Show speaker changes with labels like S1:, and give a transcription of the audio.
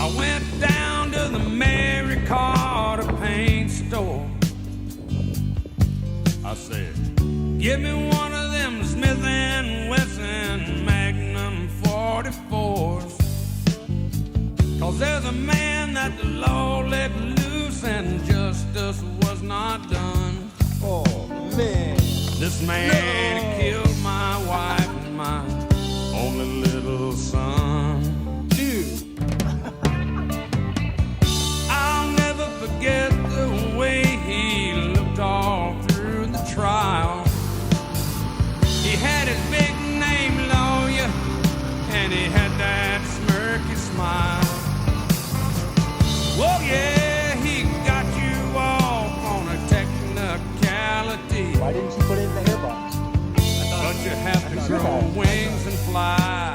S1: I went down to the Mary Carter paint store. I said, give me one of them Smith & Wesson Magnum 44s. 'Cause there's a man that the law let loose and justice was not done.
S2: Oh, man.
S1: This man killed my wife and my only little son.
S2: Dude.
S1: I'll never forget the way he looked all through the trial. He had his big name lawyer, and he had that smirky smile. Oh yeah, he got you off on a technicality.
S2: Why didn't you put it in the airbox?
S1: But you have to grow wings and fly.